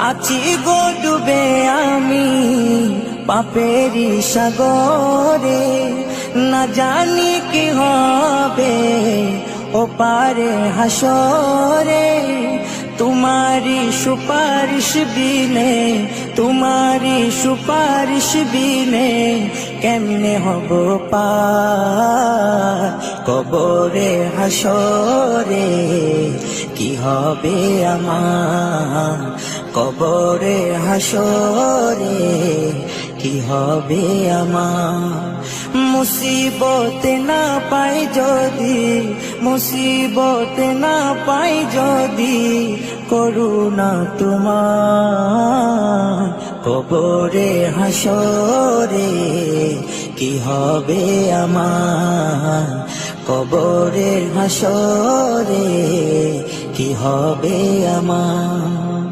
আছি গো ডুবে আমি পাপেরি সাগরে, না জানি কি হবে ও পারে হাসরে। তোমারি সুপারিশ বিনে, তোমারি সুপারিশ বিনে কেমনে হব পার কবরে হাসরে। কি হবে আমার কবরে হাসরে, কি হবে আমার। মুসিবতে না পাই যদি, মুসিবতে না পাই যদি করুণা তোমার কবরে হাসরে। কি হবে আমার কবরে হাসরে, কি হবে আমার।